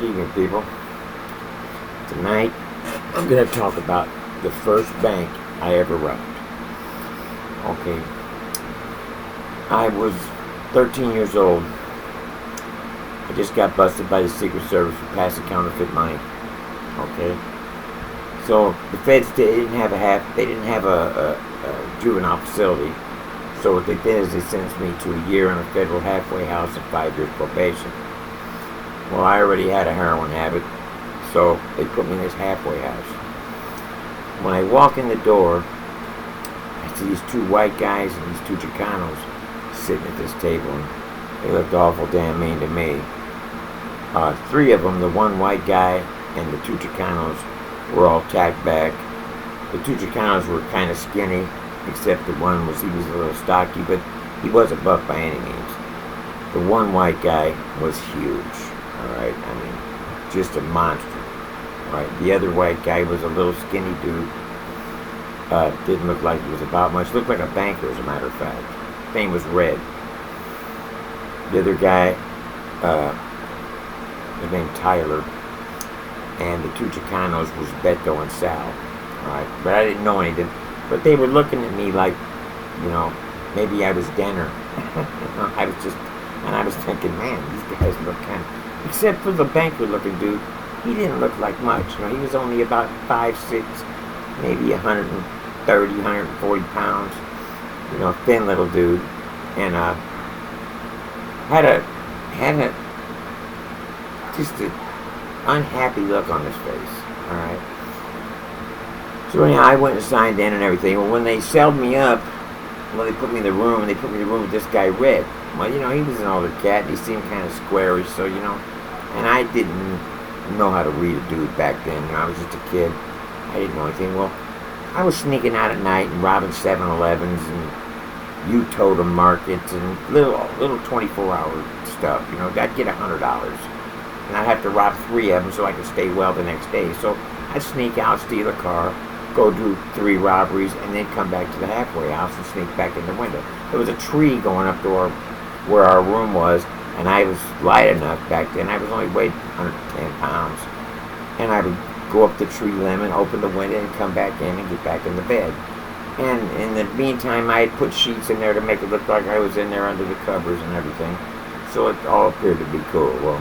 Evening, people. Tonight, I'm going to talk about the first bank I ever robbed. Okay. I was 13 years old. I just got busted by the Secret Service for passing counterfeit money. Okay. So the feds didn't have a juvenile facility. So what they did is they sentenced me to a year in a federal halfway house and 5 years probation. Well, I already had a heroin habit, so they put me in this halfway house. When I walk in the door, I see these two white guys and these two Chicanos sitting at this table, and they looked awful damn mean to me. Three of them, the one white guy and the two Chicanos, were all tacked back. The two Chicanos were kind of skinny, except the one he was a little stocky, but he wasn't buff by any means. The one white guy was huge. Alright, I mean, just a monster. Right, the other white guy was a little skinny dude. Didn't look like he was about much. Looked like a banker, as a matter of fact. His name was Red. The other guy, his name Tyler, and the two Chicanos was Beto and Sal. Alright, but I didn't know any of them. But they were looking at me like, maybe I was Denner. I was thinking, man, these guys look kind of. Except for the banker-looking dude, he didn't look like much. He was only about 5'6", maybe 130, 140 pounds. Thin little dude, and had a just an unhappy look on his face. All right. So anyhow, I went and signed in and everything. Well, when they sold me up, they put me in the room, and they put me in the room with this guy Red. Well, he was an older cat, and he seemed kind of squarish, so, and I didn't know how to read a dude back then. I was just a kid. I didn't know anything. Well, I was sneaking out at night and robbing 7-Elevens and U-Totem markets and little 24-hour stuff. I'd get $100, and I'd have to rob 3 of them so I could stay well the next day. So I'd sneak out, steal a car, go do 3 robberies, and then come back to the halfway house and sneak back in the window. There was a tree going up to where our room was, and I was light enough back then. I was only weighed 110 pounds. And I would go up the tree limb and open the window and come back in and get back in the bed. And in the meantime, I had put sheets in there to make it look like I was in there under the covers and everything. So it all appeared to be cool. Well,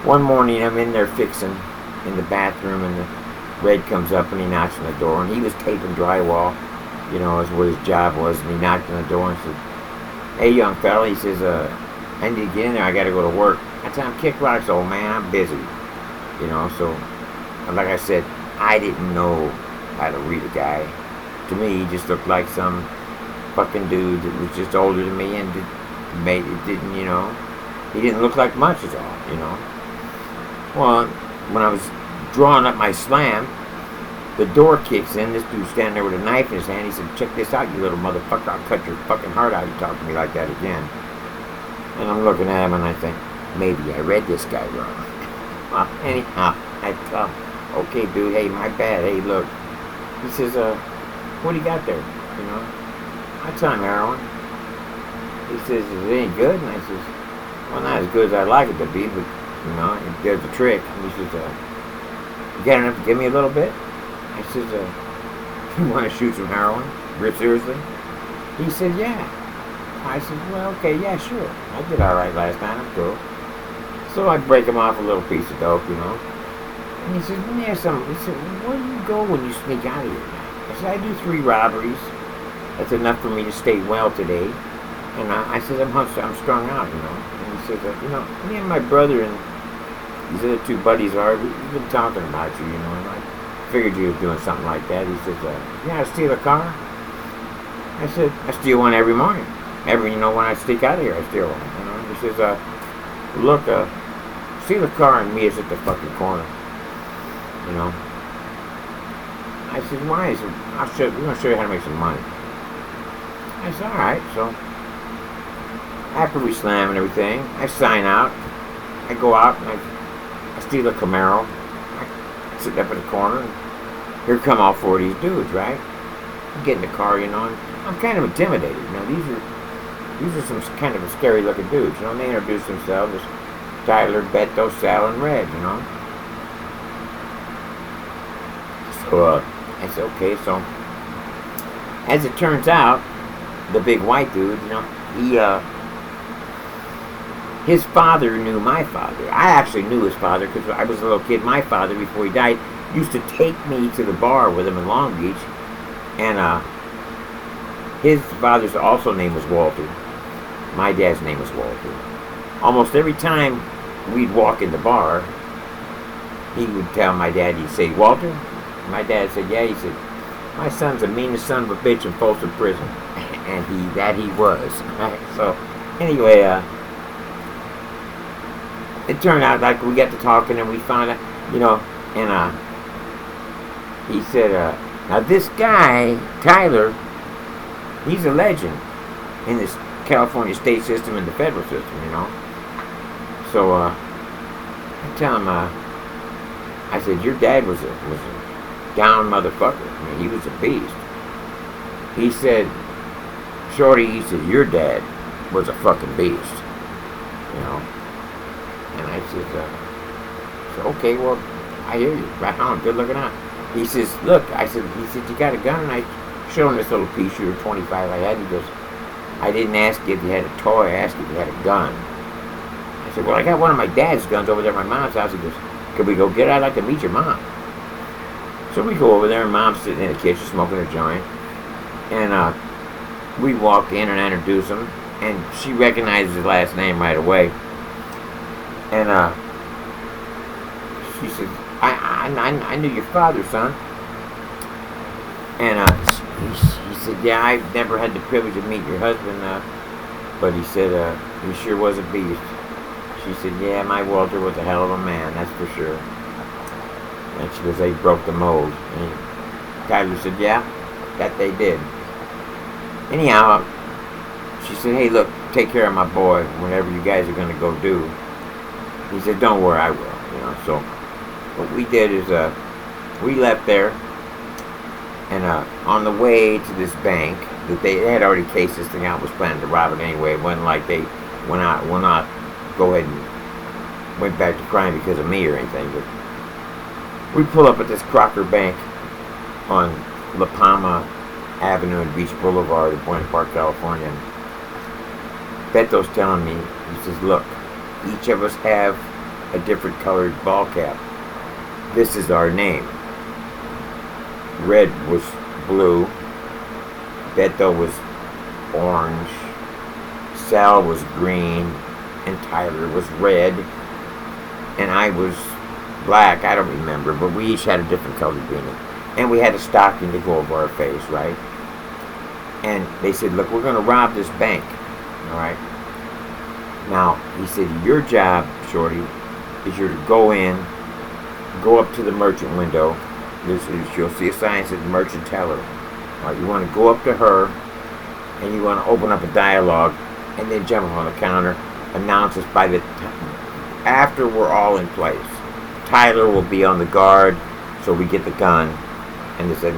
one morning I'm in there fixing in the bathroom, and the Red comes up and he knocks on the door, and he was taping drywall, is what his job was, and he knocked on the door and said, "Hey, young fella," he says, "I need to get in there, I gotta go to work." I tell him, "Kick rocks, old man, I'm busy." So, like I said, I didn't know how to read a guy. To me, he just looked like some fucking dude that was just older than me, and he didn't look like much at all, Well, when I was drawing up my slam, the door kicks in. This dude's standing there with a knife in his hand. He said, "Check this out, you little motherfucker. I'll cut your fucking heart out. You talk to me like that again." And I'm looking at him and I think, maybe I read this guy wrong. Well, anyhow, I tell him, "Okay, dude, hey, my bad. Hey, look." He says, "What do you got there?" I tell him heroin. He says, "Is it any good?" And I says, "Well, not as good as I'd like it to be, but, it does the trick." And he says, "You got enough to give me a little bit?" I says, "You want to shoot some heroin? Real seriously?" He said, "Yeah." I said, "Well, okay, yeah, sure. I did all right last night. I'm cool." So I break him off a little piece of dope, And he says, "Yeah, something." He said, "Where do you go when you sneak out of here?" I said, "I do 3 robberies. That's enough for me to stay well today." And I said, I'm strung out, And he said, "Me and my brother and these other 2 buddies we've been talking about you, And I figured you were doing something like that." He says, "Yeah, I steal a car?" I said, "I steal one every morning. When I sneak out of here, I steal one." He says, "Look, steal a car and meet us at the fucking corner." I said, "Why?" He said, "We're going to show you how to make some money." I said, "All right." So after we slam and everything, I sign out. I go out and I steal a Camaro. I sit up in the corner, and here come all 4 of these dudes, right? I get in the car, and I'm kind of intimidated. These are some kind of a scary looking dudes. They introduce themselves as Tyler, Beto, Sal, and Red, you know. So I said, okay. So as it turns out, the big white dude, you know, his father knew my father. I actually knew his father because I was a little kid. My father, before he died, used to take me to the bar with him in Long Beach, and his father's also name was Walter. My dad's name was Walter. Almost every time we'd walk in the bar, he would tell my dad, he'd say, Walter? My dad said, yeah. He said, my son's the meanest son of a bitch in Folsom Prison. And he was. So, anyway, it turned out like we got to talking and we found out, you know, and he said, now this guy, Tyler, he's a legend in this California state system and the federal system, you know. So I tell him, I said, your dad was a down motherfucker. I mean, he was a beast. He said, Shorty, he said, your dad was a fucking beast, you know. And I said, okay, well, I hear you. Right on, good looking out. He says, look, he said, you got a gun? And I showed him this little pea shooter 25 I had. He goes, I didn't ask you if you had a toy, I asked you if you had a gun. I said, well, I got one of my dad's guns over there at my mom's house. He goes, could we go get it? I'd like to meet your mom. So we go over there, and mom's sitting in the kitchen smoking a joint. And we walk in and I introduce him, and she recognizes his last name right away. And she said, I knew your father, son. And he said, yeah, I've never had the privilege of meeting your husband, but he said, he sure was a beast. She said, yeah, my Walter was a hell of a man, that's for sure. And she goes, they broke the mold. And Tyler said, yeah, that they did. Anyhow, she said, hey, look, take care of my boy whenever you guys are going to go do. He said, don't worry, I will. You know, so what we did is we left there, and on the way to this bank that they had already cased this thing out, was planning to rob it anyway. It wasn't like they went out go ahead and went back to crime because of me or anything. But we pull up at this Crocker Bank on La Palma Avenue and Beach Boulevard in Buena Park, California. And Beto's telling me, he says, look, each of us have a different colored ball cap. This is our name. Red was blue, Beto was orange, Sal was green, and Tyler was red, and I was black. I don't remember, but we each had a different colored beanie. And we had a stocking to go over our face, right? And they said, look, we're going to rob this bank, all right? Now, he said, your job, Shorty, is you're to go in, go up to the merchant window. You'll see a sign that says merchant teller. All right, you want to go up to her, and you want to open up a dialogue, and then jump on the counter, announce us by the after we're all in place. Tyler will be on the guard, so we get the gun. And he said,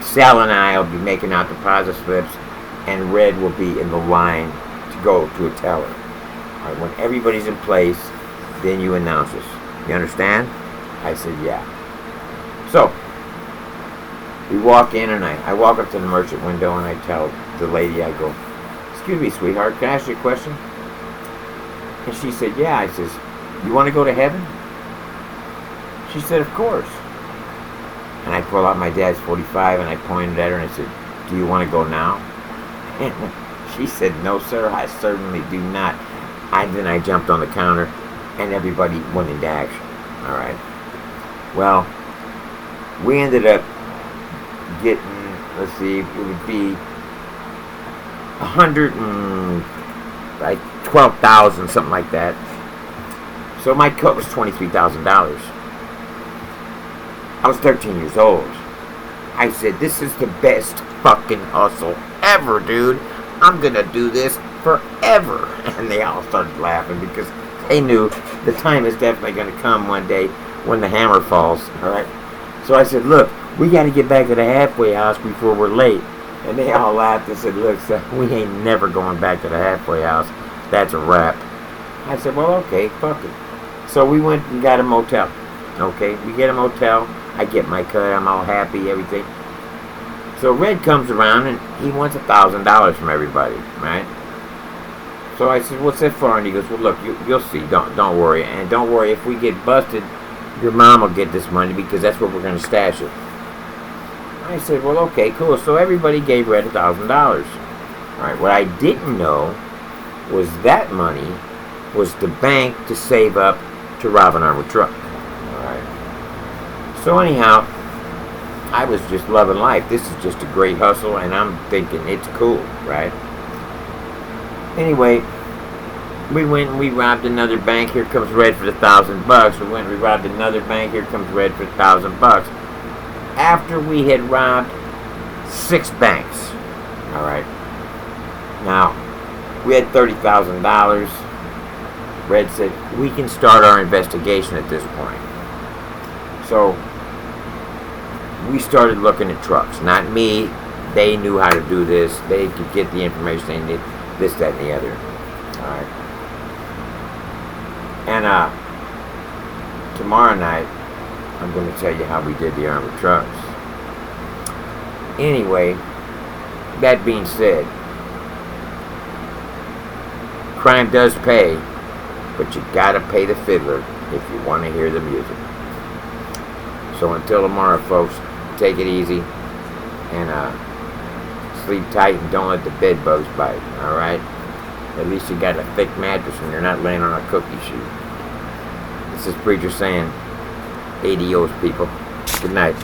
Sal and I will be making out deposit slips, and Red will be in the line to go to a teller. All right, when everybody's in place, then you announce us. You understand? I said, yeah. So, we walk in, and I walk up to the merchant window, and I tell the lady, I go, excuse me, sweetheart, can I ask you a question? And she said, yeah. I says, you want to go to heaven? She said, of course. And I pulled out my dad's 45, and I pointed at her, and I said, do you want to go now? And she said, no, sir, I certainly do not. Then I jumped on the counter, and everybody went into action. All right. Well, we ended up getting, let's see, it would be $112,000, something like that. So my cut was $23,000. I was 13 years old. I said, this is the best fucking hustle ever, dude. I'm gonna do this forever. And they all started laughing because they knew the time is definitely gonna come one day when the hammer falls. All right. So I said, look, we got to get back to the halfway house before we're late. And they all laughed and said, look, son, we ain't never going back to the halfway house. That's a wrap. I said, well, okay, fuck it. So we went and got a motel. Okay, we get a motel. I get my cut. I'm all happy, everything. So Red comes around and he wants $1,000 from everybody, right? So I said, what's that for? And he goes, well, look, you'll see. Don't worry. And don't worry, if we get busted, your mom will get this money because that's where we're going to stash it. I said, well, okay, cool. So everybody gave Red $1,000. All right, what I didn't know was that money was the bank to save up to rob an armored truck. All right. So anyhow, I was just loving life. This is just a great hustle, and I'm thinking it's cool, right? Anyway, we went and we robbed another bank. Here comes Red for the $1,000. We went and we robbed another bank. Here comes Red for $1,000. After we had robbed 6 banks, all right. Now we had $30,000. Red said we can start our investigation at this point. So we started looking at trucks. Not me. They knew how to do this. They could get the information they needed. This, that, and the other. All right. And tomorrow night, I'm going to tell you how we did the armored trucks. Anyway, that being said, crime does pay, but you got to pay the fiddler if you want to hear the music. So until tomorrow, folks, take it easy and sleep tight and don't let the bed bugs bite, alright? At least you got a thick mattress and you're not laying on a cookie sheet. This is Preacher saying, adios, people. Good night.